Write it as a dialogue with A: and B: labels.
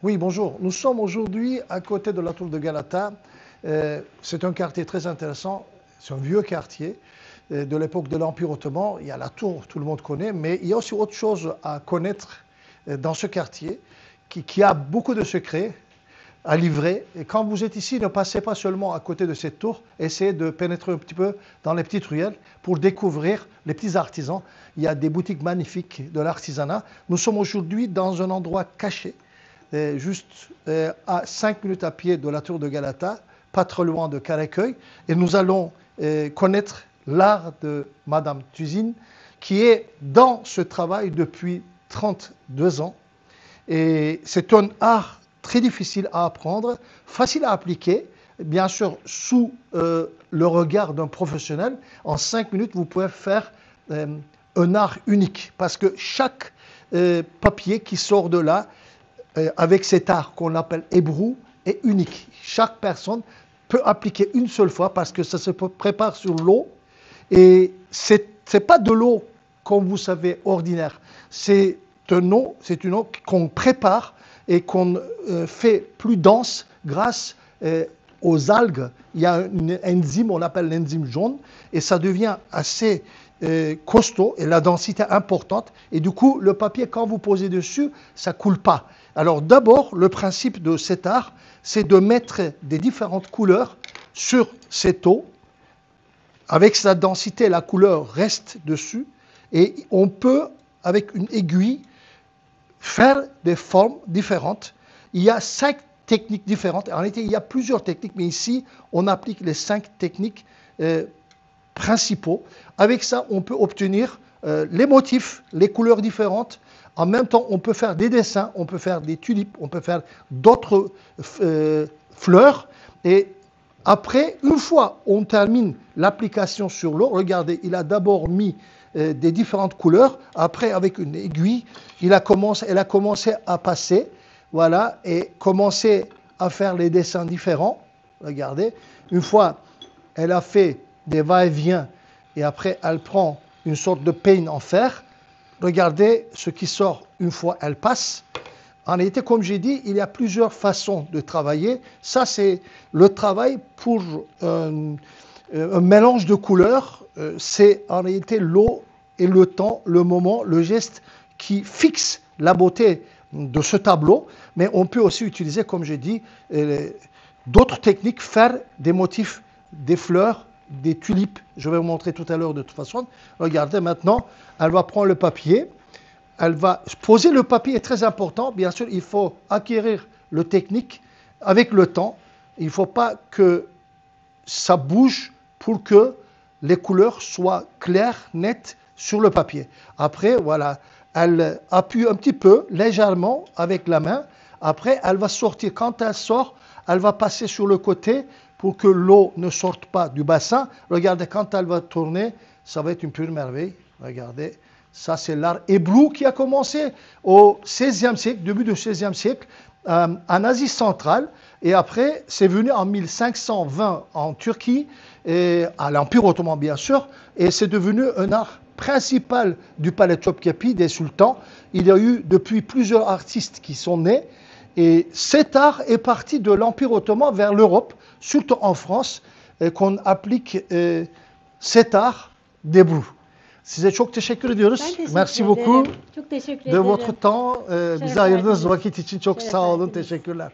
A: Oui, bonjour. Nous sommes aujourd'hui à côté de la tour de Galata. C'est un quartier très intéressant. C'est un vieux quartier de l'époque de l'Empire ottoman. Il y a la tour, tout le monde connaît, mais il y a aussi autre chose à connaître dans ce quartier qui a beaucoup de secrets à livrer. Et quand vous êtes ici, ne passez pas seulement à côté de cette tour, essayez de pénétrer un petit peu dans les petites ruelles pour découvrir les petits artisans. Il y a des boutiques magnifiques de l'artisanat. Nous sommes aujourd'hui dans un endroit caché, juste à 5 minutes à pied de la tour de Galata, pas trop loin de Karaköy. Et nous allons connaître l'art de Madame Tuzin, qui est dans ce travail depuis 32 ans. Et c'est un art très difficile à apprendre, facile à appliquer, bien sûr sous le regard d'un professionnel. En 5 minutes, vous pouvez faire un art unique, parce que chaque papier qui sort de là, avec cet art qu'on appelle hébreu, est unique. Chaque personne peut appliquer une seule fois, parce que ça se prépare sur l'eau, et c'est pas de l'eau, comme vous savez, ordinaire. C'est une eau qu'on prépare et qu'on fait plus dense grâce aux algues. Il y a une enzyme, on l'appelle l'enzyme jaune, et ça devient assez costaud et la densité importante. Et du coup, le papier, quand vous posez dessus, ça ne coule pas. Alors d'abord, le principe de cet art, c'est de mettre des différentes couleurs sur cette eau. Avec sa densité, la couleur reste dessus. Et on peut, avec une aiguille, faire des formes différentes. Il y a 5 techniques différentes. En réalité, il y a plusieurs techniques, mais ici, on applique les 5 techniques principaux. Avec ça, on peut obtenir les motifs, les couleurs différentes. En même temps, on peut faire des dessins, on peut faire des tulipes, on peut faire d'autres fleurs. Et après, une fois on termine l'application sur l'eau, regardez, il a d'abord mis des différentes couleurs. Après, avec une aiguille, elle a commencé à passer, voilà, et commencé à faire les dessins différents. Regardez, une fois, elle a fait des va-et-vient, et après, elle prend une sorte de peigne en fer. Regardez ce qui sort une fois elle passe. En réalité, comme j'ai dit, il y a plusieurs façons de travailler. Ça, c'est le travail pour un mélange de couleurs. C'est en réalité l'eau et le temps, le moment, le geste qui fixe la beauté de ce tableau. Mais on peut aussi utiliser, comme j'ai dit, d'autres techniques, faire des motifs, des fleurs, des tulipes. Je vais vous montrer tout à l'heure de toute façon. Regardez maintenant, elle va prendre le papier. Elle va poser le papier, est très important. Bien sûr, il faut acquérir le technique avec le temps. Il ne faut pas que ça bouge pour que les couleurs soient claires, nettes sur le papier. Après, voilà, elle appuie un petit peu, légèrement, avec la main. Après, elle va sortir. Quand elle sort, elle va passer sur le côté pour que l'eau ne sorte pas du bassin. Regardez, quand elle va tourner, ça va être une pure merveille. Regardez. Ça, c'est l'art hébreu qui a commencé au XVIe siècle, début du XVIe siècle, en Asie centrale. Et après, c'est venu en 1520 en Turquie, et à l'Empire ottoman, bien sûr. Et c'est devenu un art principal du palais Topkapi, des sultans. Il y a eu depuis plusieurs artistes qui sont nés. Et cet art est parti de l'Empire ottoman vers l'Europe, surtout en France, qu'on applique cet art d'hébreu. Size çok teşekkür ediyoruz.
B: Ben teşekkür
A: Merci
B: ederim.
A: beaucoup
B: Çok teşekkür
A: de
B: ederim.
A: votre temps. Bize
B: Şeref
A: ayırdığınız
B: verdiniz.
A: vakit için çok
B: Şeref
A: sağ olun.
B: verdiniz.
A: Teşekkürler.